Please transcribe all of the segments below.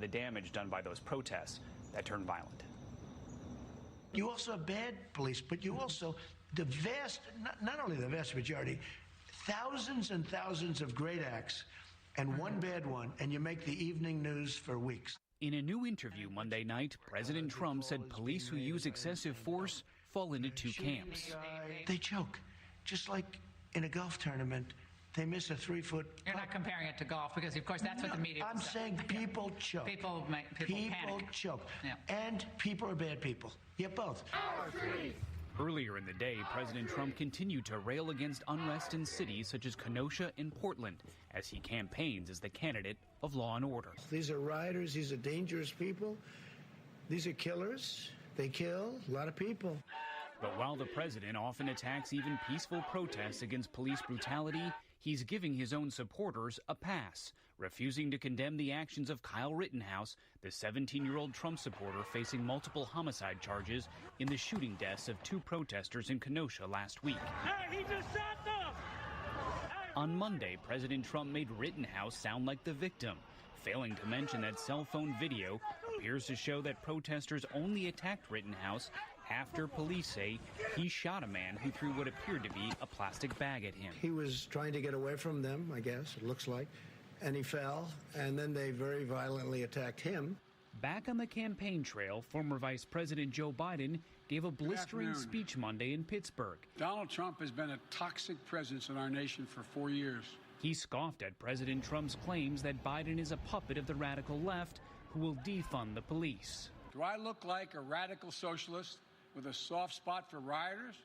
The damage done by those protests that turned violent. You also have bad police, but you also, not only the vast majority, thousands and thousands of great acts and one bad one, and you make the evening news for weeks. In a new interview Monday night, President Trump said police who use excessive force fall into two camps. They choke, just like in a golf tournament. They miss a 3-foot. You're not comparing it to golf because, of course, that's what the media. I'm saying people choke. People panic. Choke. Yeah. And people are bad people. Yeah, both. Earlier in the day, President Trump continued to rail against unrest in cities such as Kenosha and Portland as he campaigns as the candidate of law and order. These are rioters. These are dangerous people. These are killers. They kill a lot of people. But while the president often attacks even peaceful protests against police brutality, he's giving his own supporters a pass, refusing to condemn the actions of Kyle Rittenhouse, the 17-year-old Trump supporter facing multiple homicide charges in the shooting deaths of 2 protesters in Kenosha last week. Hey, he just shot them! On Monday, President Trump made Rittenhouse sound like the victim, failing to mention that cell phone video appears to show that protesters only attacked Rittenhouse after police say he shot a man who threw what appeared to be a plastic bag at him. He was trying to get away from them, I guess, it looks like, and he fell, and then they very violently attacked him. Back on the campaign trail, former Vice President Joe Biden gave a blistering speech Monday in Pittsburgh. Donald Trump has been a toxic presence in our nation for 4 years. He scoffed at President Trump's claims that Biden is a puppet of the radical left who will defund the police. Do I look like a radical socialist with a soft spot for rioters?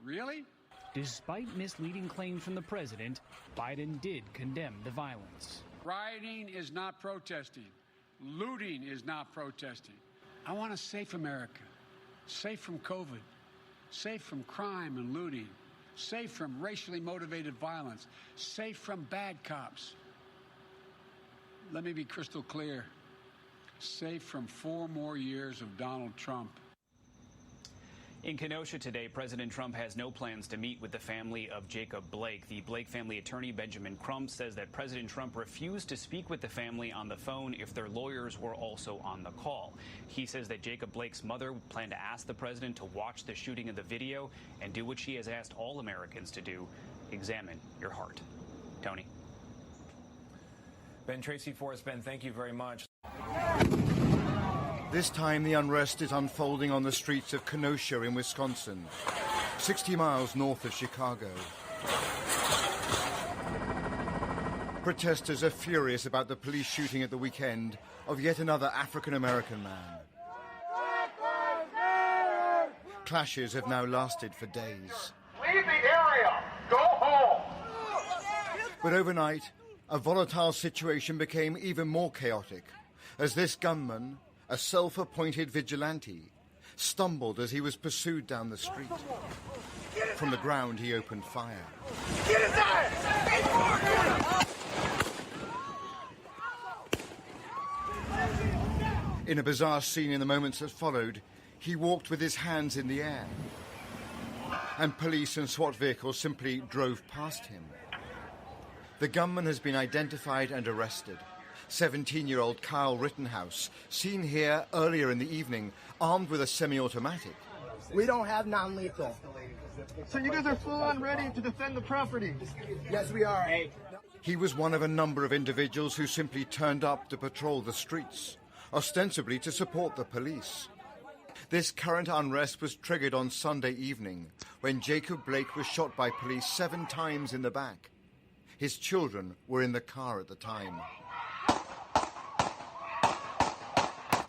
Really? Despite misleading claims from the president, Biden did condemn the violence. Rioting is not protesting. Looting is not protesting. I want a safe America, safe from COVID, safe from crime and looting, safe from racially motivated violence, safe from bad cops. Let me be crystal clear. Safe from 4 more years of Donald Trump. In Kenosha today, President Trump has no plans to meet with the family of Jacob Blake. The Blake family attorney, Benjamin Crump, says that President Trump refused to speak with the family on the phone if their lawyers were also on the call. He says that Jacob Blake's mother planned to ask the president to watch the shooting of the video and do what she has asked all Americans to do: examine your heart. Tony. Ben Tracy for us. Ben, thank you very much. This time the unrest is unfolding on the streets of Kenosha in Wisconsin, 60 miles north of Chicago. Protesters are furious about the police shooting at the weekend of yet another African-American man. Clashes have now lasted for days. Leave the area! Go home! But overnight, a volatile situation became even more chaotic as this gunman, a self-appointed vigilante, stumbled as he was pursued down the street. From the ground, he opened fire. Get inside! In a bizarre scene in the moments that followed, he walked with his hands in the air, and police and SWAT vehicles simply drove past him. The gunman has been identified and arrested. 17-year-old Kyle Rittenhouse, seen here earlier in the evening, armed with a semi-automatic. We don't have non-lethal. So you guys are full on ready to defend the property? Yes, we are. He was one of a number of individuals who simply turned up to patrol the streets, ostensibly to support the police. This current unrest was triggered on Sunday evening when Jacob Blake was shot by police 7 times in the back. His children were in the car at the time.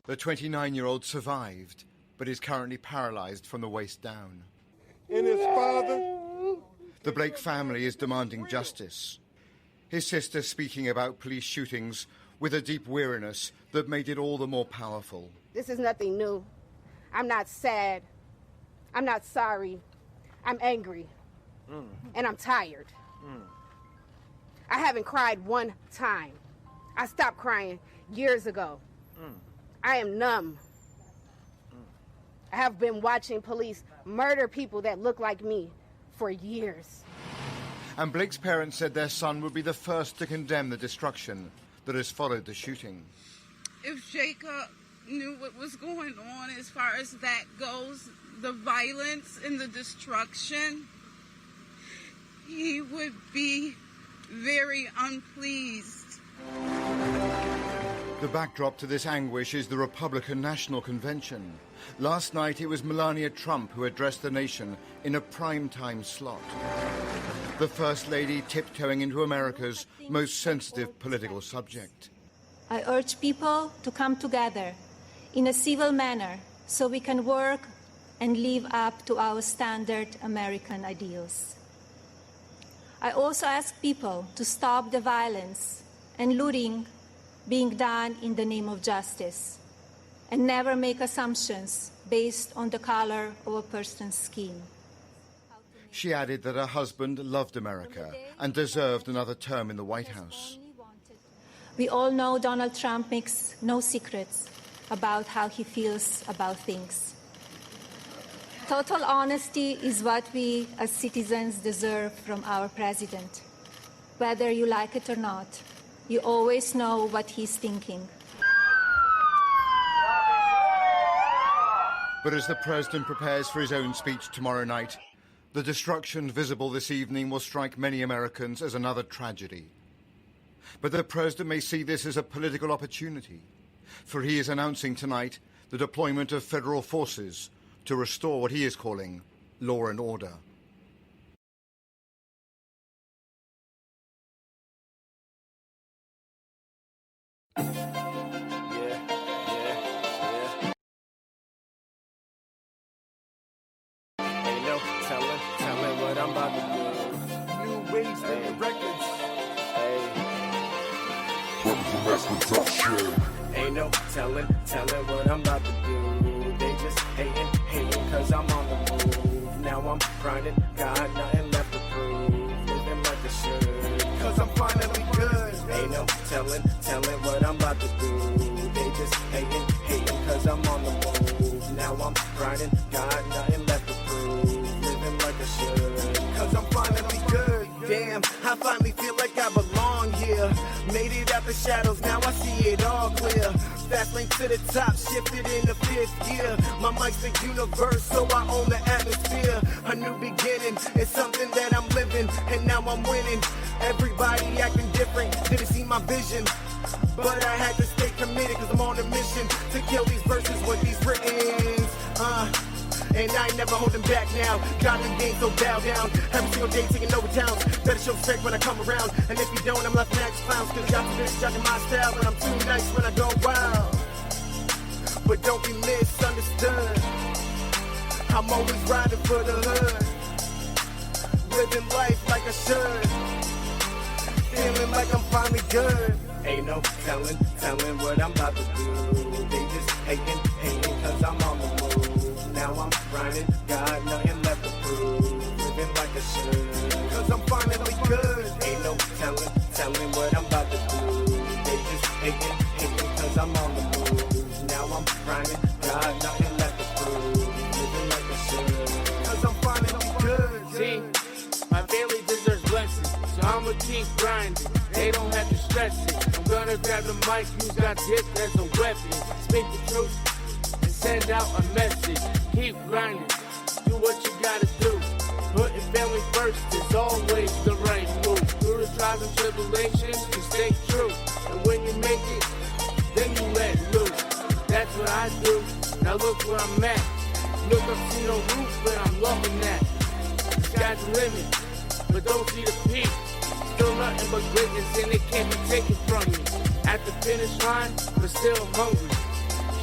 The 29-year-old survived, but is currently paralyzed from the waist down. And his father? The Blake family is demanding justice. His sister speaking about police shootings with a deep weariness that made it all the more powerful. This is nothing new. I'm not sad. I'm not sorry. I'm angry. And I'm tired. I haven't cried one time. I stopped crying years ago. I am numb. I have been watching police murder people that look like me for years. And Blake's parents said their son would be the first to condemn the destruction that has followed the shooting. if Jacob knew what was going on as far as that goes, the violence and the destruction, he would be very unpleased. The backdrop to this anguish is the Republican National Convention. Last night it was Melania Trump who addressed the nation in a primetime slot. The First Lady tiptoeing into America's most sensitive political subject. I urge people to come together in a civil manner so we can work and live up to our standard American ideals. I also ask people to stop the violence and looting being done in the name of justice, and never make assumptions based on the color of a person's skin. She added that her husband loved America and deserved another term in the White House. We all know Donald Trump makes no secrets about how he feels about things. Total honesty is what we as citizens deserve from our president. Whether you like it or not, you always know what he's thinking. But as the president prepares for his own speech tomorrow night, the destruction visible this evening will strike many Americans as another tragedy. But the president may see this as a political opportunity, for he is announcing tonight the deployment of federal forces to restore what he is calling law and order. Telling what I'm about to do. New ways in the records. Ain't no telling what I'm about to do. They just hating cause I'm on the move. Now I'm grinding, got nothing left to prove. Living like I should, cause I'm finally good. Ain't no telling what I'm about to do. They just hating cause I'm on the move. Now I'm grinding, got nothing left to prove. Living like I should, cause I'm finally good. Damn, I finally feel like I belong here. Made it out the shadows, now I see it all clear. Fast lane to the top, shifted in the 5th gear. My mic's the universe, so I own the atmosphere. A new beginning, it's something that I'm living, and now I'm winning. Everybody acting different, didn't see my vision, but I had to stay committed, cause I'm on a mission to kill these verses with these written. And I ain't never holding back now. Got the game, so bow down. Every single day taking over towns. Better show strength when I come around. And if you don't, I'm left next clowns. Cause y'all too busy judging my style. And I'm too nice when I go wild. But don't be misunderstood. I'm always riding for the hood. Living life like I should. Feeling like I'm finally good. Ain't no telling what I'm about to do. They just hating cause I'm on the move. Now I'm grinding, got nothing left to prove. Living like I should, cause I'm finally good. Ain't no telling what I'm about to do. They just hating cause I'm on the move. Now I'm grinding, got nothing left to prove. Living like I should, cause I'm finally good. See, my family deserves blessings, so I'ma keep grinding. They don't have to stress it. I'm gonna grab the mic, use that dick as a weapon. Speak the truth and send out a message. Keep grinding, do what you gotta do. Putting family first is always the right move. Through the trials and tribulations, you stay true. And when you make it, then you let loose. That's what I do. Now look where I'm at. Look up, see no roof, but I'm loving that. Sky's the limit, but don't see the peak. Still nothing but greatness, and it can't be taken from me. At the finish line, but still hungry.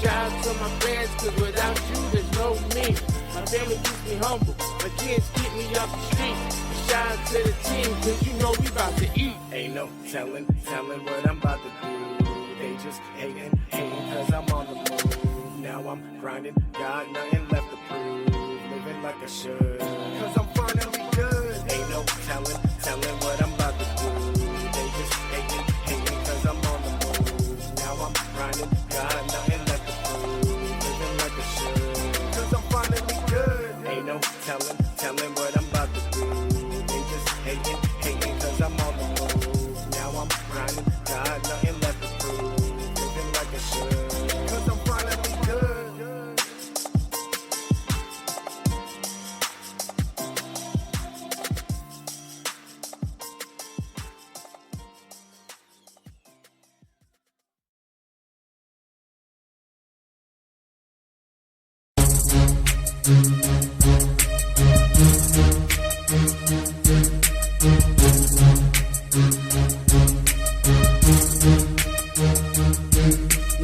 Shout out to my fans, cause without you, there's no me. My family keeps me humble, my kids keep me off the street. And shout out to the team, cause you know we about to eat. Ain't no telling what I'm about to do. They just hating cause I'm on the move. Now I'm grinding, got nothing left to prove. Living like I should, cause I'm finally good. Ain't no telling what I'm about to do. They just hating cause I'm on the move. Now I'm grinding, got nothing left to prove. Living like I should, cause I'm finally good. Ain't no telling what I'm about to do. They just hating cause I'm on the move. Now I'm grinding, got nothing left to prove. Living like I should. When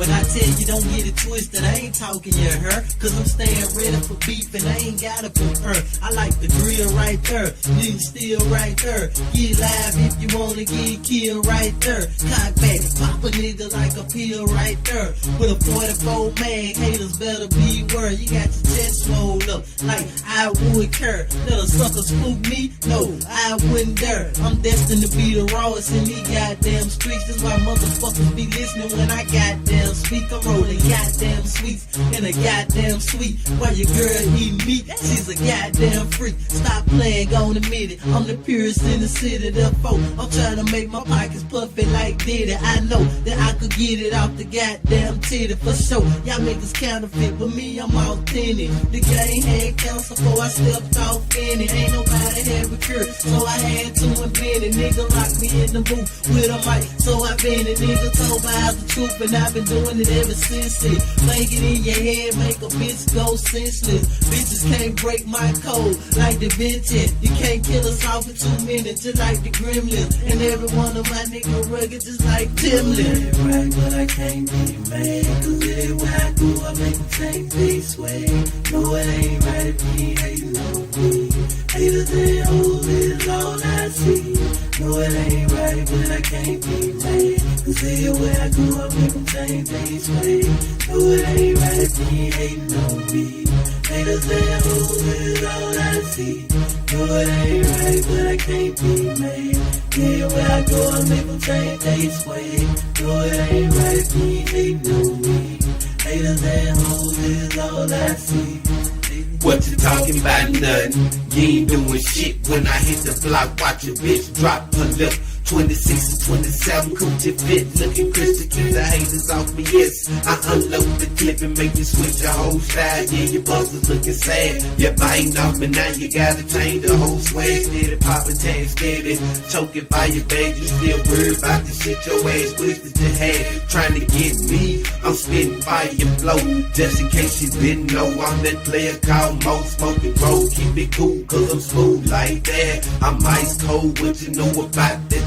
I tell you don't get it twisted, I ain't talking your her, cause I'm staying ready for beef and I ain't gotta prepare. I like the grill right there, you still right there. Get live if you wanna get killed right there. Cock back, pop a nigga like a pill right there. With a 44 mag, haters better beware. You got your chest rolled up like I would care. Let a sucker spook me? No, I wouldn't dare. I'm destined to be the rawest in these goddamn streets. That's why motherfuckers be listening when I goddamn speak. I'm rolling goddamn sweets in a goddamn sweet. While your girl eat meat, she's a goddamn freak. Stop playing, go admit it. I'm the purest in the city, therefore I'm trying to make my pockets puffy like Diddy. I know that I could get it off the goddamn titty for sure. Y'all niggas counterfeit, but me, I'm authentic. The game had counsel before I stepped off in it. Ain't nobody had a cure, so I had to invent it. Nigga locked me in the booth with a mic, so I been it. Nigga told me I was the truth, and I've been doing it ever since it. Make it in your head, make a bitch go senseless. Bitches can't break my code like the vintage. You can't kill us off in 2 minutes, just like the Gremlins. And every one of my niggas rugged just like Timlin. Right, but I can't be mad, cause everywhere I go, I make them take this way. No, it ain't right if you ain't hating on me. Haters and hoes is all I see. No, it ain't right, but I can't be mad, cause everywhere I go, I make them take this way. No, it ain't right if you ain't hating on me. Haters and hoes is all I see. No, it ain't right, but I can't be mad. Everywhere I go, I make them change their way. No, it ain't right if you ain't hating on me. Haters and hoes is all I see. What you talking about? Nothing. You ain't doing shit when I hit the block. Watch your bitch drop her lip. 26 and 27, coochie fit, looking crystal, keep the haters off me, yes. I unload the clip and make you switch your whole style, yeah, your buzzers looking sad. You biting off me now, you gotta change the whole swag, steady popping, tag steady, choking by your bag, you still worried about the shit your ass wished that you had. Trying to get me, I'm spitting fire and flow, just in case you didn't know, I'm that player called Mo, smoking roll, keep it cool, cause I'm smooth like that. I'm ice cold, what you know about that?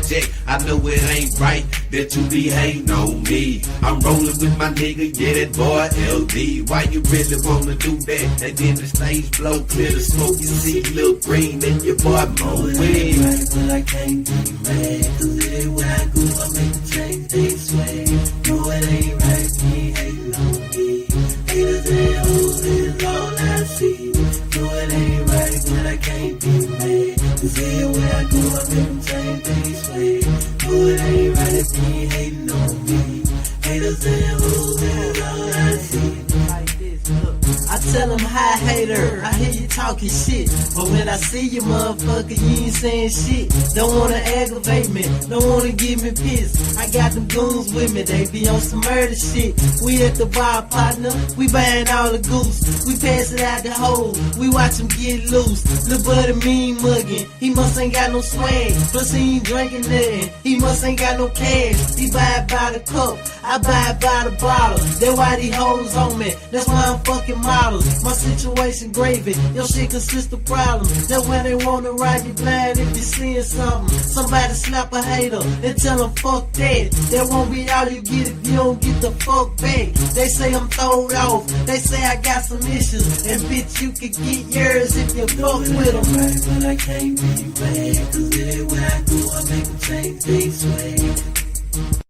I know it ain't right that you be hating on me. I'm rolling with my nigga, yeah, that boy LD. Why you really wanna do that? And then the stage blow, clear the smoke, you see Lil Green and your boy MoWet. Right, but I can't be mad, cause everywhere I go, I make them change this way. No, it ain't right, you ain't hating on me. Haters and hoes is all I see. No, it ain't right, but I can't be mad, cause everywhere I go, I make them change this way. No, it ain't right if you ain't hating on me. Haters and hoes is all I see. I tell them, hi hater, I hear you talking shit, but when I see you motherfucker, you ain't saying shit. Don't wanna aggravate me, don't wanna give me pissed. I got them goons with me, they be on some murder shit. We at the bar, partner, we buying all the goose. We pass it out the hole, we watch him get loose. Lil' buddy mean mugging, he must ain't got no swag. Plus he ain't drinking nothing, he must ain't got no cash. He buy it by the cup, I buy it by the bottle. That's why these hoes on me, that's why I'm fucking models. My situation gravy, your shit consists of problems. That's why they wanna ride you blind if you seeing something. Somebody slap a hater and tell them fuck that. That won't be all you get if you don't get the fuck back. They say I'm throwed off, they say I got some issues, and bitch you can get yours if you fuck with them. Right, but I can't be mad, cause everywhere I go I make them change this way.